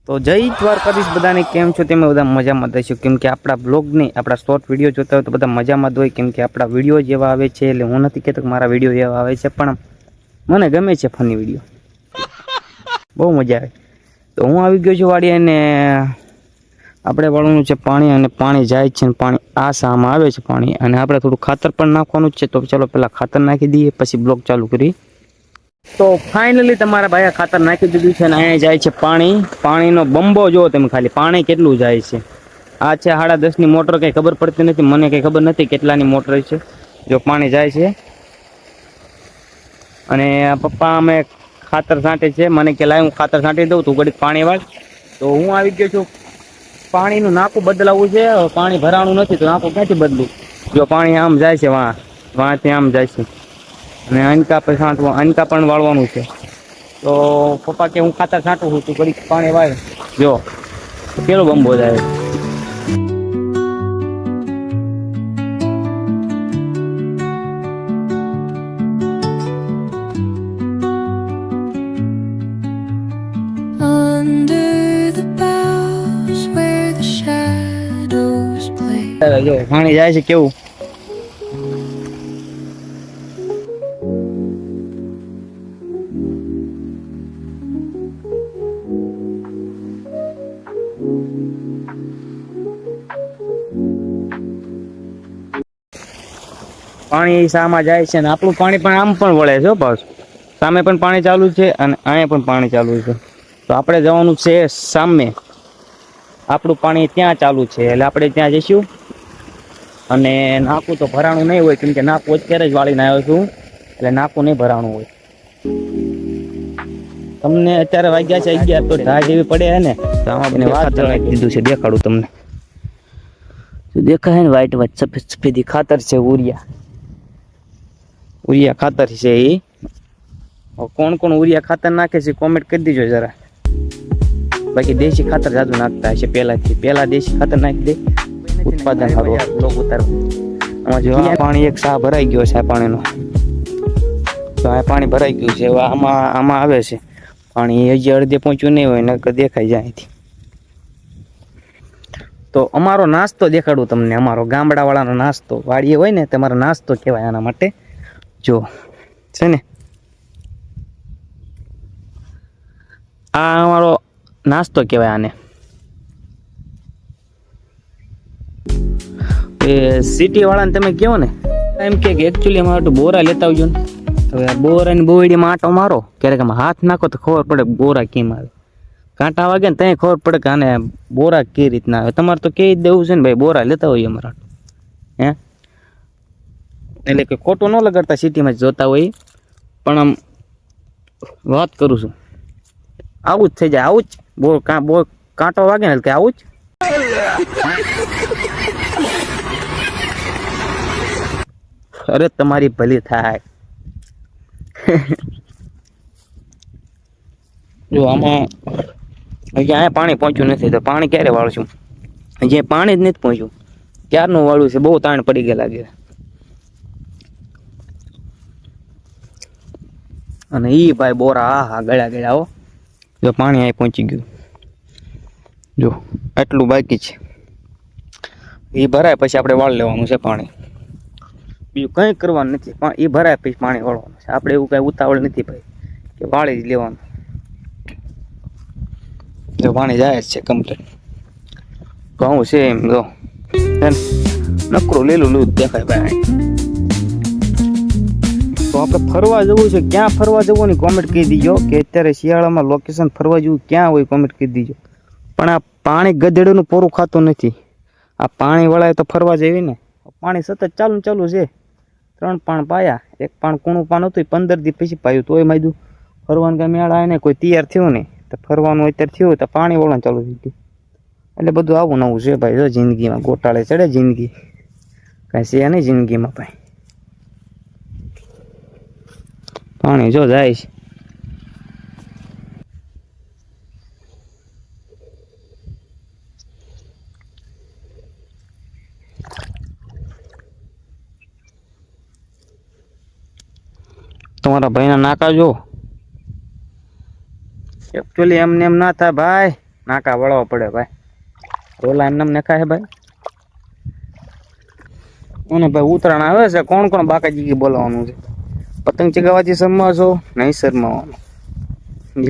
તો જય દ્વારકાધીશ બધાને કેમ છો તમે બધા મજામાં થશો કેમ કે આપણા બ્લોગને આપણા શોર્ટ વિડીયો જોતા હોય તો બધા મજામાં જ હોય કેમ કે આપણા વિડીયો જેવા આવે છે એટલે હું નથી કહેતો કે મારા વિડીયો એવા આવે છે પણ મને ગમે છે ફની વિડીયો બહુ મજા આવે તો હું આવી ગયો છું વાડી અને આપણે વાળવાનું છે પાણી અને પાણી જાય છે અને પાણી આ સામાં આવે છે પાણી અને આપણે થોડું ખાતર પણ નાખવાનું છે તો ચાલો પહેલાં ખાતર નાખી દઈએ પછી બ્લોગ ચાલુ કરી તો ફાઇનલી તમારા ભાઈએ ખાતર નાખી દીધું છે અને અહીંયા જાય છે પાણીનો બંબો જો તમે ખાલી પાણી કેટલું જાય છે આ છે 10:30 ની મોટર કંઈ ખબર પડતી નથી મને કંઈ ખબર નથી કેટલાની મોટર છે જો પાણી જાય છે અને પપ્પા અમે ખાતર છાંટે છે મને કે લાય હું ખાતર છાંટી દઉં તું ઘડીક પાણી વાળ તો હું આવી ગયો છું પાણીનું નાકું બદલાવવું છે પાણી ભરાણું નથી તો નાકું ક્યાંથી બદલું જો પાણી આમ જાય છે વાંથી આમ જાય છે અને અનકા પછી છાંટવા અનકા પણ વાળવાનું છે તો પપ્પા કે હું ખાતર છાંટું છું તું ઘડીક પાણી વાળ જો કેવો બંબો જાય જો પાણી જાય છે કેવું પાણી સામાં જાય છે અને આપણું પાણી પણ આમ પણ વળે છે પાછું સામે પણ પાણી ચાલુ છે અને અહીંયા પણ પાણી ચાલુ છે તો આપણે જવાનું છે સામે આપણું પાણી ત્યાં ચાલુ છે એટલે આપણે ત્યાં જઈશું અને નાકું તો ભરાણું નહીં હોય કેમ કે નાકું અત્યારે જ વાળીને આવ્યો છું એટલે નાકું નહીં ભરાણું હોય તમને અત્યારે વાગ્યા છે 11 તો ઢાળ જેવી પડે છે ને તો આમાં મને વાત જણાવી દીધું છે દેખાડું તમને દેખાય ને વ્હાઈટ વ્હાઈટ સફેદ સફેદી ખાતર છે ઉરિયા ખાતર છે એ કોણ કોણ ઉરિયા ખાતર નાખે છે કોમેન્ટ કરી દીજો જરા બાકી દેશી ખાતર જાદુ નાખતા હશે પહેલા દેશી ખાતર નાખી દે ઉત્પાદન સારું લોક ઉતારવું આમાં જો પાણી એક સા ભરાઈ ગયો છે આ પાણીનો તો આ પાણી ભરાઈ ગયું છે આમાં આવે છે પાણી હજી અડધે પહોંચ્યું નહીં હોય નકર દેખાઈ જાય અહીંથી તો અમારો નાસ્તો દેખાડું તમને અમારો ગામડાવાળાનો નાસ્તો વાડીએ હોય ને તમારો નાસ્તો કહેવાય આના માટે જો છે ને આ અમારો નાસ્તો કહેવાય આને એ સિટી વાળાને તમે કહો ને એમ કે એકચ્યુઅલી અમારે તો બોરા લેતા આવજો ને હવે આ બોરાની બોવડીમાં આંટો મારો ક્યારેક આમાં હાથ નાખો તો ખબર પડે બોરા કેમ આવે કાંટા વાગે ને ત્યાં ખબર પડે કે આને બોરા કઈ રીતના આવે તમારે તો કહી દેવું છે ને ભાઈ બોરા લેતા હોય અમારા હે એટલે કે ખોટું ન લગાડતા સિટીમાં જોતા હોય પણ આમ વાત કરું છું આવું જ થઈ જાય આવું જ બોર કાંટો વાગે ને કે આવું જ અરે તમારી ભલી થાય જો આમાં અહીંયા પાણી પહોંચ્યું નથી તો પાણી ક્યારે વાળશું હજી પાણી જ નથી પહોંચ્યું ક્યારનું વાળું છે બહુ તાણ પડી ગયા લાગે અને ઈ ભાઈ બોરા હા ગળ્યા હો જો પાણી અહીં પહોંચી ગયું જો આટલું બાકી છે એ ભરાય પછી આપણે વાળ લેવાનું છે પાણી બીજું કંઈ કરવાનું નથી પણ એ ભરાય પછી પાણી વાળવાનું છે આપણે એવું કાંઈ ઉતાવળ નથી ભાઈ કે વાળી જ લેવાનું જો પાણી જાય જ છે કમ્પ્લીટ ઘઉં છે એમ જો નકરું લીલું દેખાય ભાઈ તો આપણે ફરવા જવું છે ક્યાં ફરવા જવું ને કોમેન્ટ કરી દીજો કે અત્યારે શિયાળામાં લોકેશન ફરવા જવું ક્યાં હોય કોમેન્ટ કરી દીજો પણ આ પાણી ગધેડુંનું પૂરું ખાતું નથી આ પાણી વળાય તો ફરવા જઈએ ને પાણી સતત ચાલુ છે 3 પાણ પાયા એક પાણ કૂણું પાન હતું 15 દી પછી પાયું તોય માયદું ફરવાનું કાંઈ મેળ આવે ને કોઈ તૈયાર થયું ને તો ફરવાનું અત્યારે થયું તો પાણી વળવાનું ચાલુ થઈ ગયું એટલે બધું આવું નવું છે ભાઈ જો જિંદગીમાં ગોટાળે ચડે જિંદગી કાંઈ છે નહીં જિંદગીમાં ભાઈ પાણી જો જાય છે તમારા ભાઈના નાકા જો एक्चुअली एमने एम ना था भाई નાકા વળવા પડે ભાઈ. રોલા એમને નખા હે ભાઈ. અને ભાઈ ઉત્તરાયણ આવે છે, કોણ કોણ બાકાજી બોલાવાનું છે? પતંગ ચગાવવાથી શરમા છો? નહીં શરમાવાનું.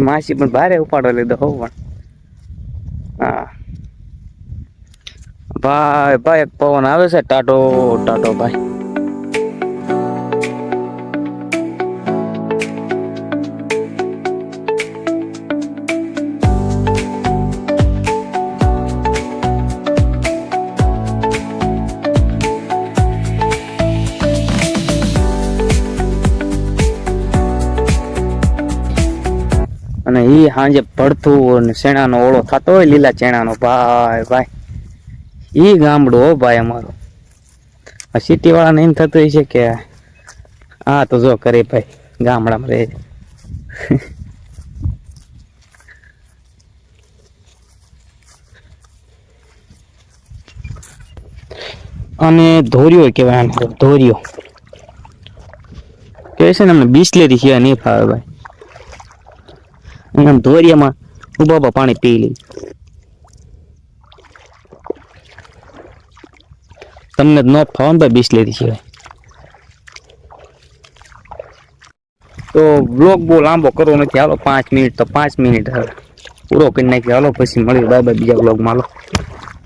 માસી પણ ભારે ઉપાડો લીધો હો પણ. હા ભાઈ ભાઈ, એક પવન આવે છે ટાટો ટાટો ભાઈ. અને ઈ સાંજે ભડથું અને શેણાનો ઓળો થતો હોય, લીલા ચેણાનો ભાઈ ભાઈ, ઈ ગામડું હો ભાઈ અમારું. આ સિટી વાળાને એમ થતું હોય છે કે હા તો જો કરે ભાઈ ગામડામાં રહે. અને ધોર્યો કહેવાય આને, ધોર્યો કે છે ને અમને બિસ્લેરી સિવાય નહીં ફાવે ભાઈ. આમ ધોરિયામાં ઉભા પાણી પી લે. તમને ન ફાવે ભાઈ બિસ્લેરી સિવાય. તો બ્લોગ બહુ લાંબો કરવો નથી, હાલો 5 મિનિટ તો 5 મિનિટ હવે પૂરો કરી નાખી. હાલો પછી મળ્યું, બાય બાય બીજા બ્લોગમાં. હાલો.